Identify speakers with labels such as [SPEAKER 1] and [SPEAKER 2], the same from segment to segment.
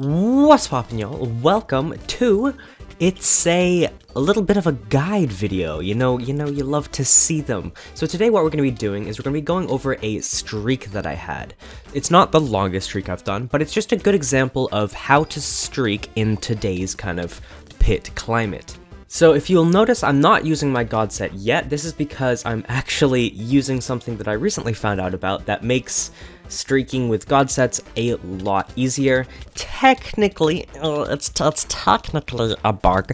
[SPEAKER 1] What's poppin', y'all? Welcome to it's a little bit of a guide video. You know, you love to see them. So today what we're going to be doing is we're going to be going over a streak that I had. It's not the longest streak I've done, but it's just a good example of how to streak in today's kind of pit climate. So if you'll notice, I'm not using my god set yet. This is because I'm actually using something that I recently found out about that makes streaking with god sets a lot easier. Technically, it's technically a bug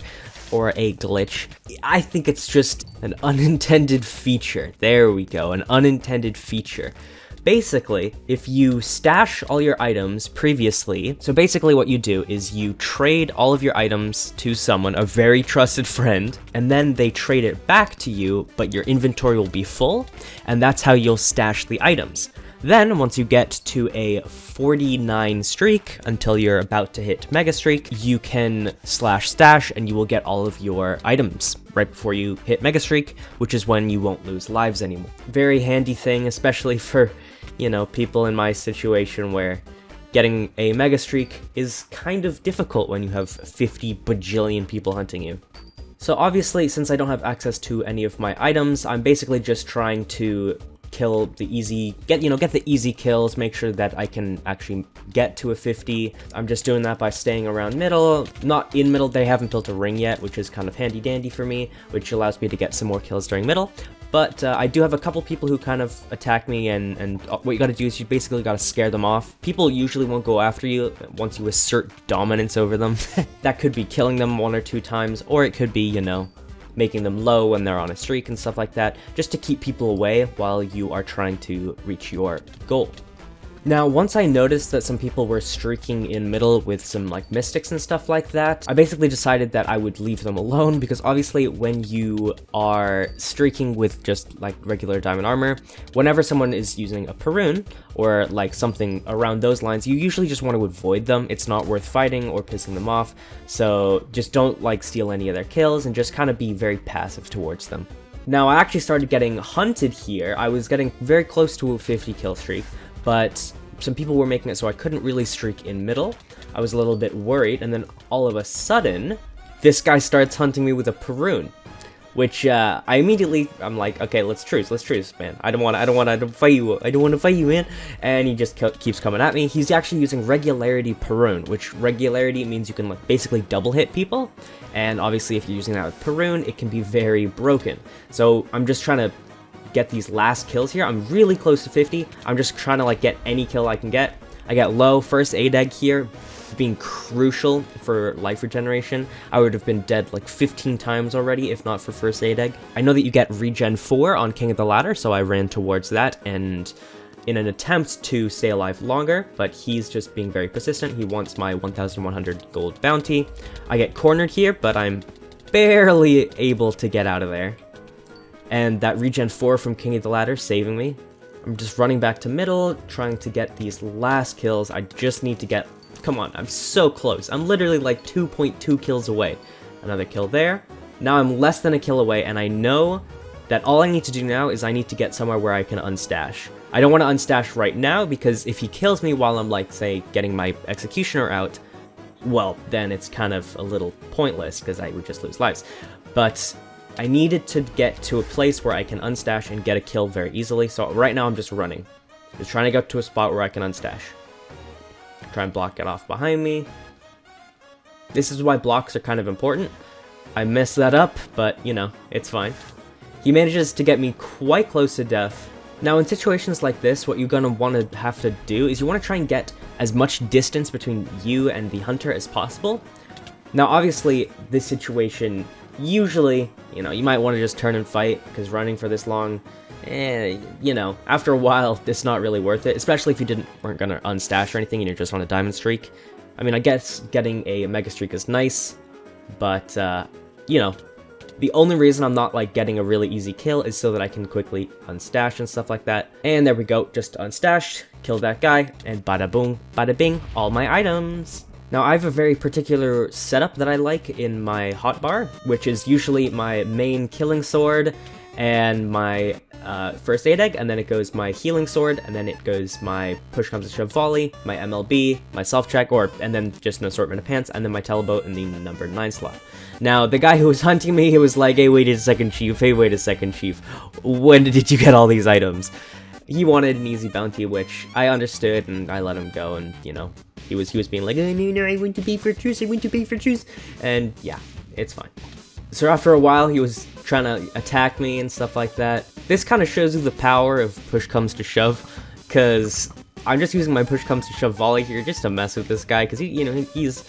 [SPEAKER 1] or a glitch. I think it's just an unintended feature. There we go, an unintended feature. Basically, if you stash all your items previously, so basically what you do is you trade all of your items to someone, a very trusted friend, and then they trade it back to you, but your inventory will be full, and that's how you'll stash the items. Then, once you get to a 49 streak, until you're about to hit Mega Streak, you can stash and you will get all of your items right before you hit Mega Streak, which is when you won't lose lives anymore. Very handy thing, especially for, you know, people in my situation where getting a Mega Streak is kind of difficult when you have 50 bajillion people hunting you. So obviously, since I don't have access to any of my items, I'm basically just trying to kill the easy, get the easy kills, make sure that I can actually get to a 50. I'm just doing that by staying around middle, not in middle. They haven't built a ring yet, which is kind of handy dandy for me, which allows me to get some more kills during middle. But I do have a couple people who kind of attack me, and what you gotta do is you basically gotta scare them off. People usually won't go after you once you assert dominance over them. That could be killing them 1 or 2 times, or it could be, you know, making them low when they're on a streak and stuff like that, just to keep people away while you are trying to reach your goal. Now, once I noticed that some people were streaking in middle with some like mystics and stuff like that, I basically decided that I would leave them alone, because obviously when you are streaking with just like regular diamond armor, whenever someone is using a Perun or like something around those lines, you usually just want to avoid them. It's not worth fighting or pissing them off, so just don't like steal any of their kills and just kind of be very passive towards them. Now, I actually started getting hunted here. I was getting very close to a 50 kill streak, but some people were making it so I couldn't really streak in middle. I was a little bit worried, and then all of a sudden, this guy starts hunting me with a Perun, which I'm like, okay, let's truce, man. I don't want to fight you, man. And he just keeps coming at me. He's actually using regularity Perun, which regularity means you can like basically double hit people. And obviously, if you're using that with Perun, it can be very broken. So I'm just trying to get these last kills here. I'm really close to 50. I'm just trying to like get any kill I can get. I got low. First aid egg here being crucial for life regeneration. I would have been dead like 15 times already if not for first aid egg. I know that you get regen 4 on King of the Ladder, so I ran towards that and in an attempt to stay alive longer, but he's just being very persistent. He wants my 1,100 gold bounty. I get cornered here, but I'm barely able to get out of there. And that regen 4 from King of the Ladder saving me. I'm just running back to middle, trying to get these last kills. I just need to get, come on, I'm so close. I'm literally like 2.2 kills away. Another kill there. Now I'm less than a kill away, and I know that all I need to do now is I need to get somewhere where I can unstash. I don't want to unstash right now, because if he kills me while I'm like, say, getting my executioner out, well, then it's kind of a little pointless, because I would just lose lives. But I needed to get to a place where I can unstash and get a kill very easily, so right now I'm just running. Just trying to get to a spot where I can unstash. Try and block it off behind me. This is why blocks are kind of important. I messed that up, but, you know, it's fine. He manages to get me quite close to death. Now, in situations like this, what you're gonna want to have to do is you want to try and get as much distance between you and the hunter as possible. Now, obviously, this situation, usually, you know, you might want to just turn and fight, because running for this long, you know, after a while, it's not really worth it, especially if you weren't gonna unstash or anything and you're just on a diamond streak. I mean, I guess getting a mega streak is nice, but, you know, the only reason I'm not, like, getting a really easy kill is so that I can quickly unstash and stuff like that. And there we go, just unstashed, kill that guy, and bada boom, bada bing, all my items. Now, I have a very particular setup that I like in my hotbar, which is usually my main killing sword, and my first aid egg, and then it goes my healing sword, and then it goes my push comes to shove volley, my MLB, my self check, and then just an assortment of pants, and then my teleboat in the number 9 slot. Now, the guy who was hunting me, he was like, hey, wait a second, Chief, when did you get all these items? He wanted an easy bounty, which I understood, and I let him go, and, you know, he was being like, oh, no, I want to pay for truce, and yeah, it's fine. So after a while, he was trying to attack me and stuff like that. This kind of shows you the power of push comes to shove, because I'm just using my push comes to shove volley here just to mess with this guy, because he's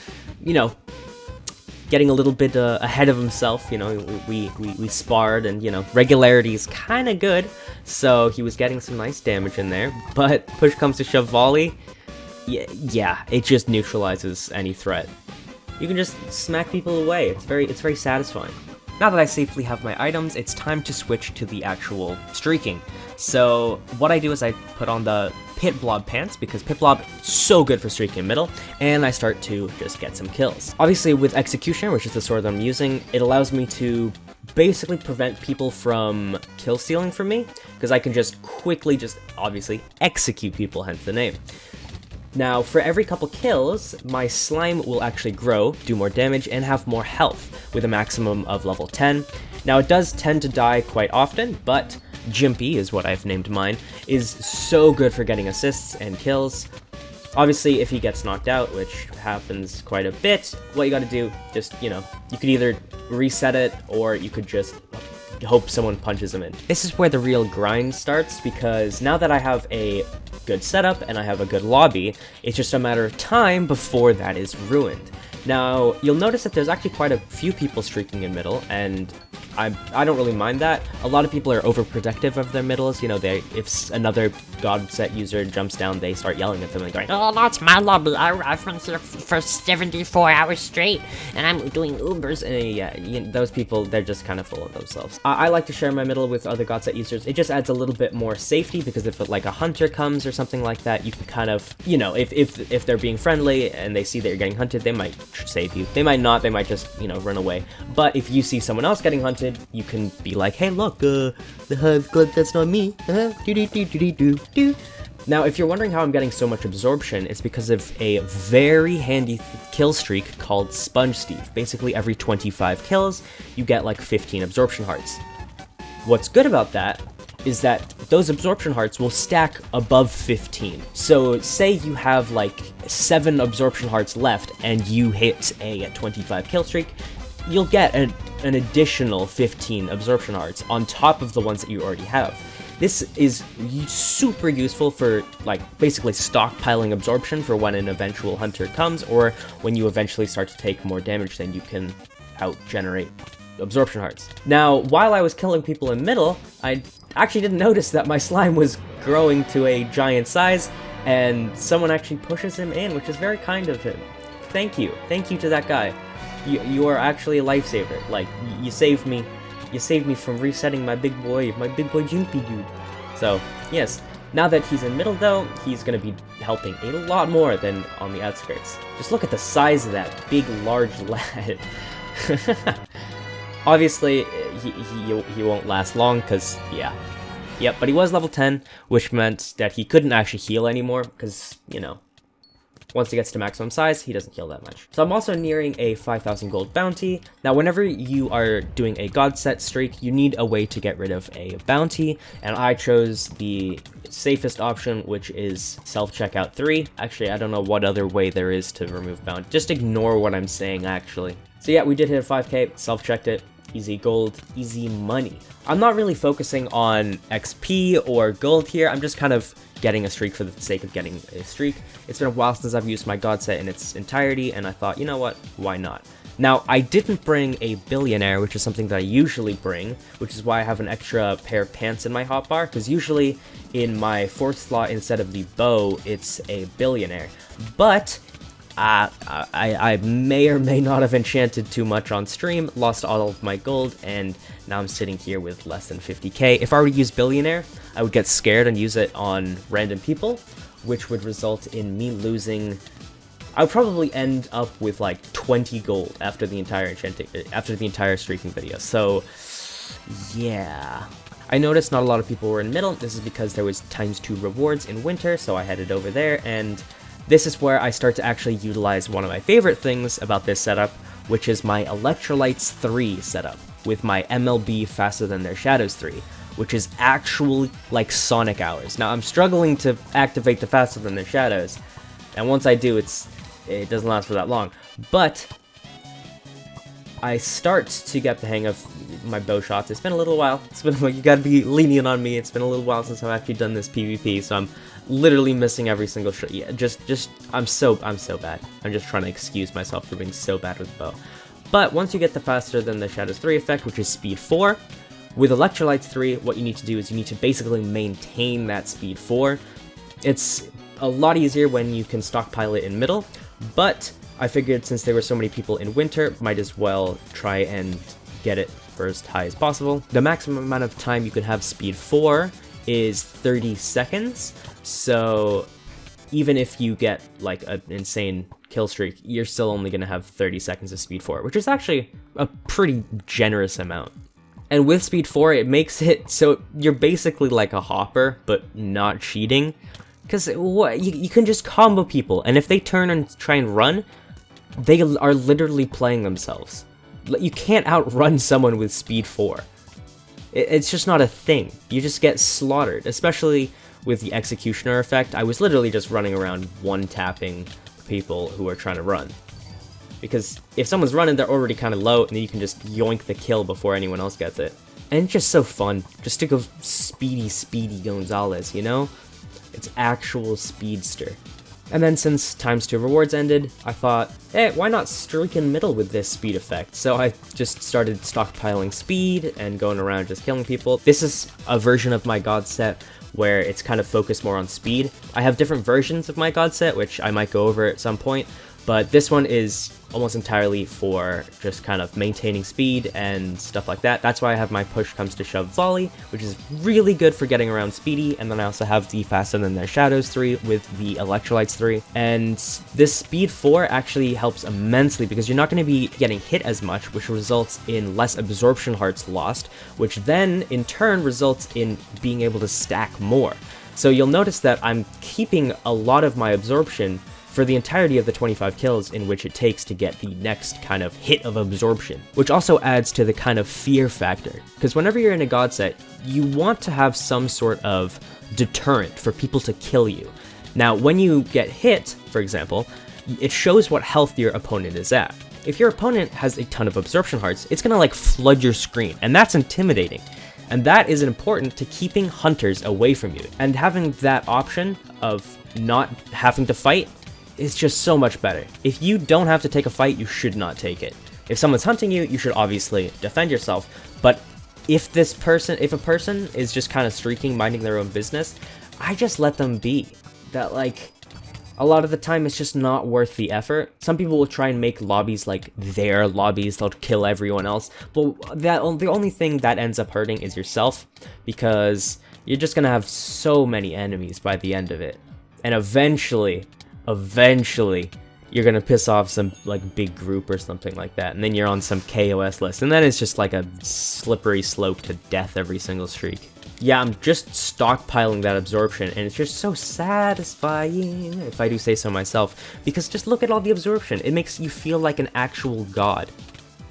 [SPEAKER 1] getting a little bit ahead of himself. You know, we sparred, and you know, regularity is kind of good, so he was getting some nice damage in there. But push comes to shove volley, yeah, it just neutralizes any threat. You can just smack people away. It's very satisfying. Now that I safely have my items, it's time to switch to the actual streaking. So what I do is I put on the Pit Blob pants, because Pit Blob is so good for streaking in middle, and I start to just get some kills. Obviously with Executioner, which is the sword that I'm using, it allows me to basically prevent people from kill stealing from me, because I can just quickly obviously execute people, hence the name. Now, for every couple kills, my slime will actually grow, do more damage, and have more health, with a maximum of level 10. Now, it does tend to die quite often, but Jimpy is what I've named mine, is so good for getting assists and kills. Obviously, if he gets knocked out, which happens quite a bit, what you gotta do, you could either reset it, or you could just hope someone punches him in. This is where the real grind starts, because now that I have a good setup and I have a good lobby, it's just a matter of time before that is ruined. Now, you'll notice that there's actually quite a few people streaking in middle, and I don't really mind that. A lot of people are overprotective of their middles. You know, if another God set user jumps down, they start yelling at them and going,
[SPEAKER 2] oh, that's my lobby. I've been here for 74 hours straight, and I'm doing Ubers.
[SPEAKER 1] And yeah, those people, they're just kind of full of themselves. I like to share my middle with other God set users. It just adds a little bit more safety, because if like a hunter comes or something like that, you can kind of, you know, if they're being friendly and they see that you're getting hunted, they might save you. They might not, they might just, you know, run away. But if you see someone else getting hunted, you can be like, hey, look, that's not me. Now, if you're wondering how I'm getting so much absorption, it's because of a very handy kill streak called Sponge Steve. Basically, every 25 kills, you get like 15 absorption hearts. What's good about that is that those absorption hearts will stack above 15. So say you have like 7 absorption hearts left and you hit a 25 kill streak, you'll get an additional 15 absorption hearts on top of the ones that you already have. This is super useful for like basically stockpiling absorption for when an eventual hunter comes, or when you eventually start to take more damage than you can out-generate absorption hearts. Now, while I was killing people in middle, I actually didn't notice that my slime was growing to a giant size, and someone actually pushes him in, which is very kind of him. Thank you to that guy. You are actually a lifesaver. Like, you saved me from resetting my big boy Jimpy dude. So, yes, now that he's in middle though, he's gonna be helping a lot more than on the outskirts. Just look at the size of that big, large lad. Obviously, he won't last long, because, yeah. Yep, but he was level 10, which meant that he couldn't actually heal anymore, because, you know, once he gets to maximum size, he doesn't heal that much. So I'm also nearing a 5,000 gold bounty. Now, whenever you are doing a God set streak, you need a way to get rid of a bounty, and I chose the safest option, which is self-checkout 3. Actually, I don't know what other way there is to remove bounty. Just ignore what I'm saying, actually. So yeah, we did hit a 5k, self-checked it. Easy gold, easy money. I'm not really focusing on XP or gold here. I'm just kind of getting a streak for the sake of getting a streak. It's been a while since I've used my God set in its entirety, and I thought, you know what, why not? Now, I didn't bring a billionaire, which is something that I usually bring, which is why I have an extra pair of pants in my hotbar, because usually in my 4th slot, instead of the bow, it's a billionaire. But I may or may not have enchanted too much on stream, lost all of my gold, and now I'm sitting here with less than 50k. If I were to use Billionaire, I would get scared and use it on random people, which would result in me losing. I would probably end up with like 20 gold after the entire streaking video. So Yeah. I noticed not a lot of people were in middle. This is because there was ×2 rewards in winter, so I headed over there, and this is where I start to actually utilize one of my favorite things about this setup, which is my Electrolytes 3 setup, with my MLB Faster Than Their Shadows 3, which is actually like Sonic hours. Now, I'm struggling to activate the Faster Than Their Shadows, and once I do, it doesn't last for that long, but I start to get the hang of my bow shots. It's been a little while. It's been like, you gotta be lenient on me. It's been a little while since I've actually done this PvP, so I'm literally missing every single shot. Yeah, I'm so bad. I'm just trying to excuse myself for being so bad with the bow. But once you get the Faster Than the Shadows 3 effect, which is speed 4, with Electrolytes 3, what you need to do is you need to basically maintain that speed 4. It's a lot easier when you can stockpile it in middle, but I figured since there were so many people in winter, might as well try and get it for as high as possible. The maximum amount of time you can have speed 4 is 30 seconds, so even if you get like an insane kill streak, you're still only going to have 30 seconds of speed 4, which is actually a pretty generous amount. And with speed 4, it makes it so you're basically like a hopper, but not cheating, because you can just combo people, and if they turn and try and run, they are literally playing themselves. You can't outrun someone with speed 4. It's just not a thing. You just get slaughtered, especially with the Executioner effect. I was literally just running around one-tapping people who are trying to run. Because if someone's running, they're already kind of low, and then you can just yoink the kill before anyone else gets it. And it's just so fun, just to go speedy Gonzalez, you know? It's actual speedster. And then since ×2 rewards ended, I thought, hey, why not streak in middle with this speed effect? So I just started stockpiling speed and going around just killing people. This is a version of my god set where it's kind of focused more on speed. I have different versions of my god set, which I might go over at some point, but this one is almost entirely for just kind of maintaining speed and stuff like that. That's why I have my push comes to shove volley, which is really good for getting around speedy, and then I also have the Faster Than Their Shadows 3 with the Electrolytes 3. And this speed 4 actually helps immensely because you're not going to be getting hit as much, which results in less absorption hearts lost, which then in turn results in being able to stack more. So you'll notice that I'm keeping a lot of my absorption for the entirety of the 25 kills in which it takes to get the next kind of hit of absorption, which also adds to the kind of fear factor, because whenever you're in a god set, you want to have some sort of deterrent for people to kill you. Now, when you get hit, for example, it shows what health your opponent is at. If your opponent has a ton of absorption hearts, it's gonna like flood your screen, and that's intimidating. And that is important to keeping hunters away from you. And having that option of not having to fight is just so much better. If you don't have to take a fight, you should not take it. If someone's hunting you, you should obviously defend yourself, but if a person is just kind of streaking, minding their own business, I just let them be. That, like, a lot of the time it's just not worth the effort. Some people will try and make lobbies like their lobbies, they'll kill everyone else, but the only thing that ends up hurting is yourself, because you're just gonna have so many enemies by the end of it, and eventually you're gonna piss off some like big group or something like that, and then you're on some KOS list, and then it's just like a slippery slope to death every single streak. Yeah, I'm just stockpiling that absorption, and it's just so satisfying, if I do say so myself, because just look at all the absorption. It makes you feel like an actual god.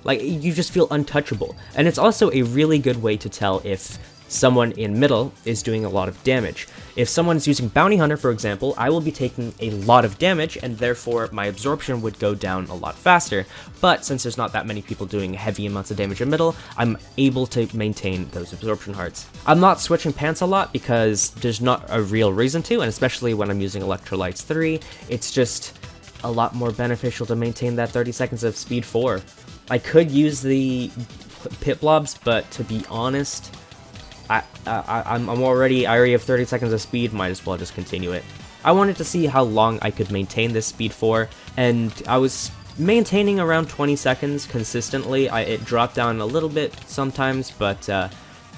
[SPEAKER 1] Like, you just feel untouchable. And it's also a really good way to tell if someone in middle is doing a lot of damage. If someone's using Bounty Hunter, for example, I will be taking a lot of damage, and therefore my absorption would go down a lot faster. But since there's not that many people doing heavy amounts of damage in middle, I'm able to maintain those absorption hearts. I'm not switching pants a lot because there's not a real reason to, and especially when I'm using Electrolytes 3, it's just a lot more beneficial to maintain that 30 seconds of speed 4. I could use the pit blobs, but to be honest, I already have 30 seconds of speed, might as well just continue it. I wanted to see how long I could maintain this speed for, and I was maintaining around 20 seconds consistently. It dropped down a little bit sometimes, but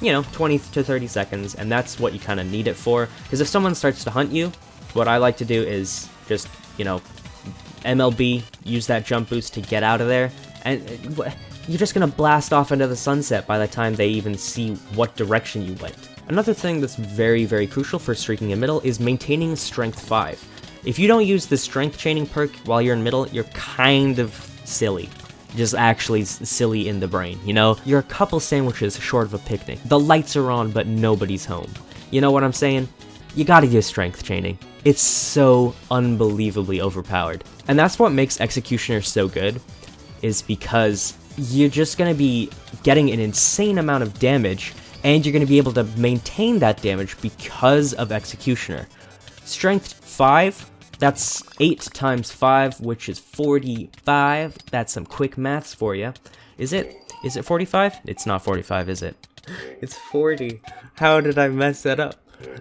[SPEAKER 1] you know, 20 to 30 seconds, and that's what you kind of need it for. Because if someone starts to hunt you, what I like to do is just, you know, MLB, use that jump boost to get out of there. And you're just gonna blast off into the sunset by the time they even see what direction you went. Another thing that's very, very crucial for streaking in middle is maintaining strength 5. If you don't use the strength chaining perk while you're in middle, you're kind of silly. Just actually silly in the brain, you know? You're a couple sandwiches short of a picnic. The lights are on, but nobody's home. You know what I'm saying? You gotta use strength chaining. It's so unbelievably overpowered. And that's what makes Executioner so good, is because you're just gonna be getting an insane amount of damage, and you're gonna be able to maintain that damage because of Executioner. Strength 5, that's 8 times 5, which is 45. That's some quick maths for you. Is it 45? It's not 45, is it? It's 40. How did I mess that up?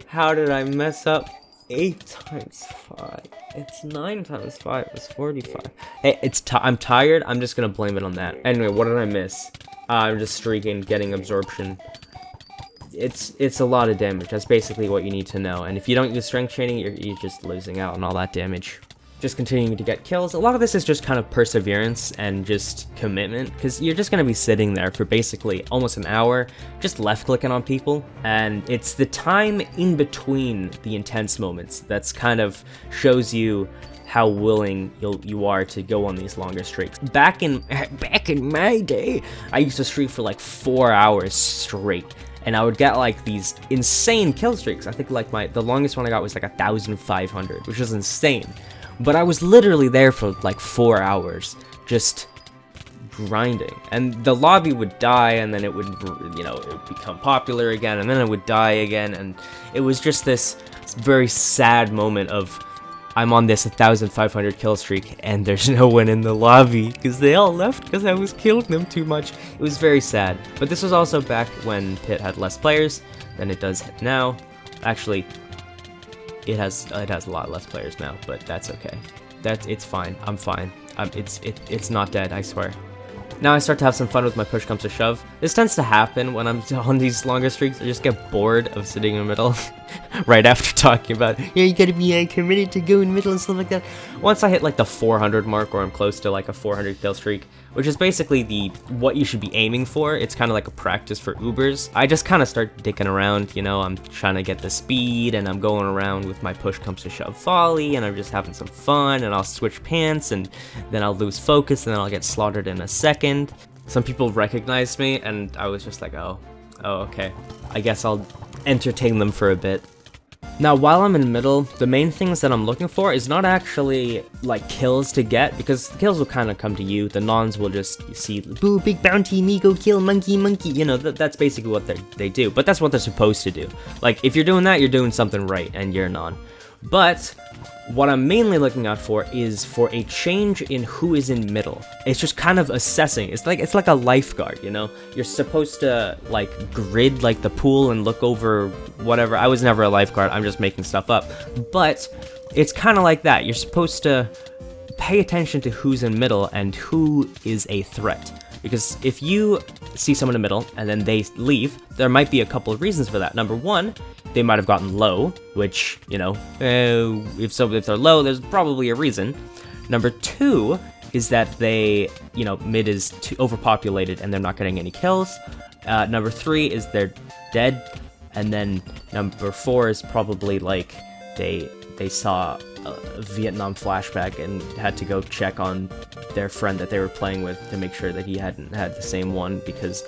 [SPEAKER 1] How did I mess up 8 times 5? It's 9 times 5. It's 45. Hey, I'm tired. I'm just gonna blame it on that. Anyway, what did I miss? I'm just streaking, getting absorption. It's a lot of damage. That's basically what you need to know. And if you don't use strength training, you're just losing out on all that damage. Just continuing to get kills. A lot of this is just kind of perseverance and just commitment, because you're just going to be sitting there for basically almost an hour, just left-clicking on people, and it's the time in between the intense moments that's kind of shows you how willing you are to go on these longer streaks. Back in my day, I used to streak for like 4 hours straight, and I would get like these insane kill streaks. I think like the longest one I got was like 1,500, which was insane. But I was literally there for like 4 hours, just grinding. And the lobby would die, and then it would, you know, it would become popular again, and then it would die again, and it was just this very sad moment of, I'm on this 1,500 kill streak, and there's no one in the lobby, because they all left because I was killing them too much. It was very sad. But this was also back when Pit had less players than it does now. Actually, it has a lot less players now, but that's okay. It's fine. I'm fine. It's not dead, I swear. Now I start to have some fun with my push comes to shove. This tends to happen when I'm on these longer streaks. I just get bored of sitting in the middle right after talking about, yeah, you gotta be committed to go in middle and stuff like that. Once I hit like the 400 mark, or I'm close to like a 400 kill streak, which is basically what you should be aiming for. It's kind of like a practice for Ubers. I just kind of start dicking around, you know, I'm trying to get the speed, and I'm going around with my push comes to shove volley, and I'm just having some fun, and I'll switch pants, and then I'll lose focus, and then I'll get slaughtered in a second. Some people recognized me, and I was just like, oh, okay. I guess I'll entertain them for a bit. Now, while I'm in middle, the main things that I'm looking for is not actually, like, kills to get, because the kills will kind of come to you. The nons will just see, boo, big bounty, me go kill, monkey, you know, that's basically what they do. But that's what they're supposed to do. Like, if you're doing that, you're doing something right, and you're a non. But what I'm mainly looking out for is for a change in who is in middle. It's just kind of assessing. It's like a lifeguard, you know? You're supposed to like grid like the pool and look over whatever. I was never a lifeguard, I'm just making stuff up. But it's kind of like that. You're supposed to pay attention to who's in middle and who is a threat. Because if you see someone in the middle and then they leave, there might be a couple of reasons for that. Number one, they might have gotten low, which, you know, if they're low, there's probably a reason. Number two is that they, you know, mid is too overpopulated and they're not getting any kills. Number three is they're dead. And then number four is probably like they saw a Vietnam flashback and had to go check on their friend that they were playing with to make sure that he hadn't had the same one, because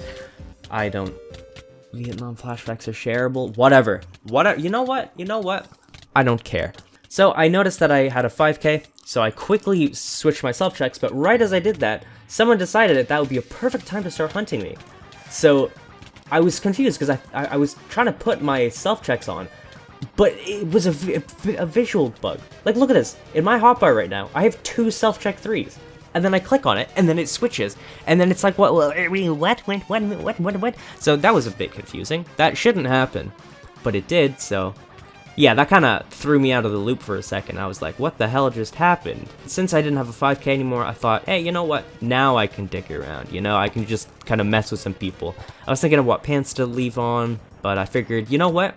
[SPEAKER 1] Vietnam flashbacks are shareable. Whatever. You know what? I don't care. So I noticed that I had a 5k, so I quickly switched my self-checks, but right as I did that, someone decided that would be a perfect time to start hunting me. So I was confused, because I was trying to put my self-checks on, but it was a visual bug. Like, look at this. In my hotbar right now, I have 2 self-check 3s. And then I click on it, and then it switches. And then it's like, what? So that was a bit confusing. That shouldn't happen. But it did, so yeah, that kind of threw me out of the loop for a second. I was like, what the hell just happened? Since I didn't have a 5k anymore, I thought, hey, you know what? Now I can dick around, you know? I can just kind of mess with some people. I was thinking of what pants to leave on, but I figured, you know what?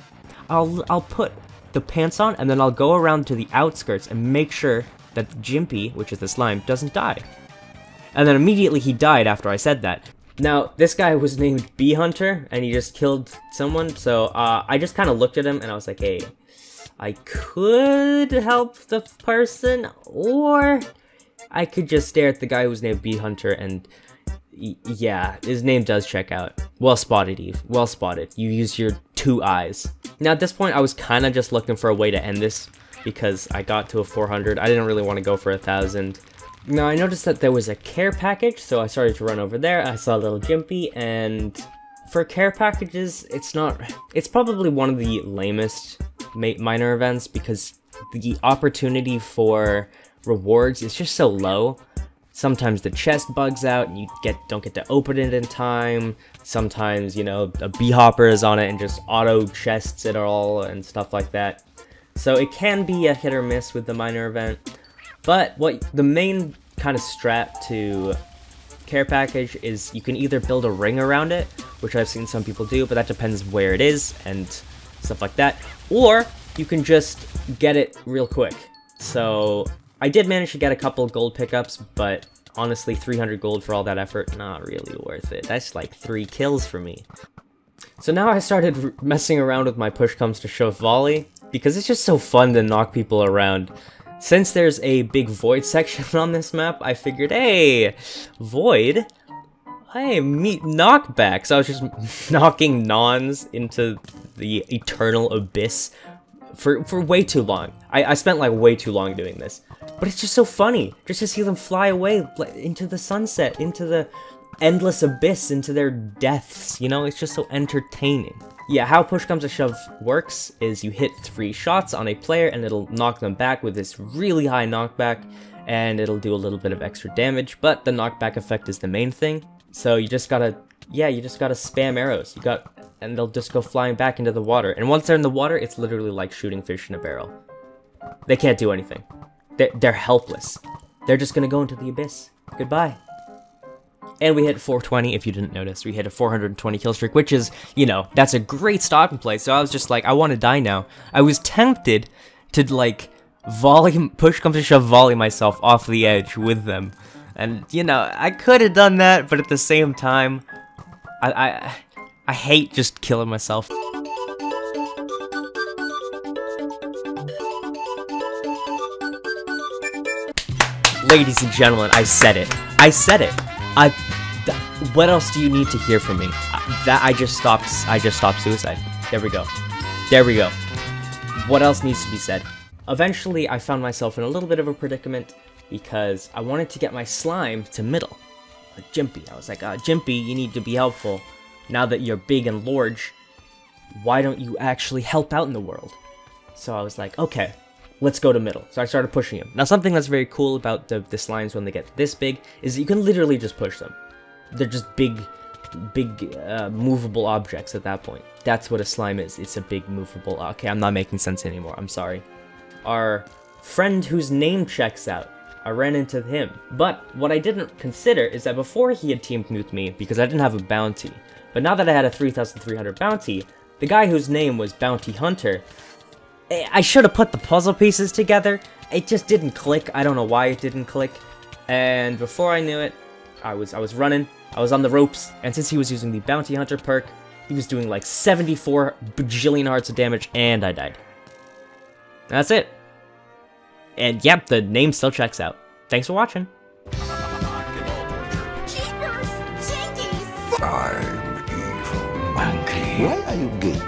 [SPEAKER 1] I'll put the pants on, and then I'll go around to the outskirts and make sure that the Jimpy, which is the slime, doesn't die. And then immediately he died after I said that. Now, this guy was named Bee Hunter, and he just killed someone, so I just kind of looked at him, and I was like, hey, I could help the person, or I could just stare at the guy who was named Bee Hunter, and yeah, his name does check out. Well spotted, Eve. Well spotted. You used your 2 eyes. Now, at this point, I was kind of just looking for a way to end this, because I got to a 400. I didn't really want to go for 1,000. Now, I noticed that there was a care package, so I started to run over there. I saw a little Jimpy, and for care packages, it's probably one of the lamest minor events, because the opportunity for rewards is just so low. Sometimes the chest bugs out, and you don't get to open it in time. Sometimes, you know, a bee hopper is on it and just auto chests it all and stuff like that. So it can be a hit or miss with the minor event. But what the main kind of strat to care package is you can either build a ring around it, which I've seen some people do, but that depends where it is and stuff like that, or you can just get it real quick. So I did manage to get a couple gold pickups, but honestly 300 gold for all that effort, not really worth it. That's like 3 kills for me. So now I started messing around with my push comes to shove volley, because it's just so fun to knock people around. Since there's a big void section on this map, I figured, hey, void? Hey, meet Knockback. So I was just knocking nons into the eternal abyss for way too long. I spent like way too long doing this. But it's just so funny, just to see them fly away into the sunset, into the endless abyss, into their deaths, you know? It's just so entertaining. Yeah, how push comes to shove works is you hit 3 shots on a player and it'll knock them back with this really high knockback, and it'll do a little bit of extra damage, but the knockback effect is the main thing. So you just gotta spam arrows. And they'll just go flying back into the water. And once they're in the water, it's literally like shooting fish in a barrel. They can't do anything. They're helpless. They're just gonna go into the abyss. Goodbye. And we hit 420, if you didn't notice. We hit a 420 kill streak, which is, you know, that's a great stopping place. So I was just like, I want to die now. I was tempted to, like, push comes to shove volley myself off the edge with them. And, you know, I could have done that, but at the same time, I hate just killing myself. Ladies and gentlemen, I said it. I said it. What else do you need to hear from me? I just stopped suicide. There we go. There we go. What else needs to be said? Eventually, I found myself in a little bit of a predicament because I wanted to get my slime to middle. Like Jimpy. I was like, Jimpy, you need to be helpful. Now that you're big and large, why don't you actually help out in the world? So I was like, okay, let's go to middle. So I started pushing him. Now, something that's very cool about the slimes when they get this big is that you can literally just push them. They're just big movable objects at that point. That's what a slime is. It's a big movable... Okay, I'm not making sense anymore. I'm sorry. Our friend whose name checks out, I ran into him. But what I didn't consider is that before he had teamed with me, because I didn't have a bounty, but now that I had a 3,300 bounty, the guy whose name was Bounty Hunter, I should have put the puzzle pieces together. It just didn't click. I don't know why it didn't click. And before I knew it, I was running. I was on the ropes, and since he was using the Bounty Hunter perk, he was doing like 74 bajillion hearts of damage, and I died. That's it. And yep, the name still checks out. Thanks for watching.
[SPEAKER 3] I'm evil monkey. Why are you gay?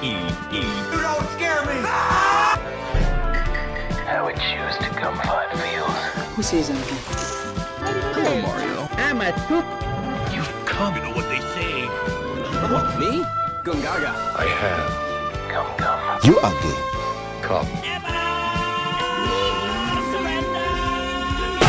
[SPEAKER 3] You don't scare me!
[SPEAKER 4] I would choose to come find feels.
[SPEAKER 5] Who says I'm gay?
[SPEAKER 3] Hello, Mario.
[SPEAKER 5] I'm a toot.
[SPEAKER 3] You've come. You know what they say.
[SPEAKER 5] What, me? Gungaga.
[SPEAKER 3] I have
[SPEAKER 4] Come.
[SPEAKER 3] You are gay. Come.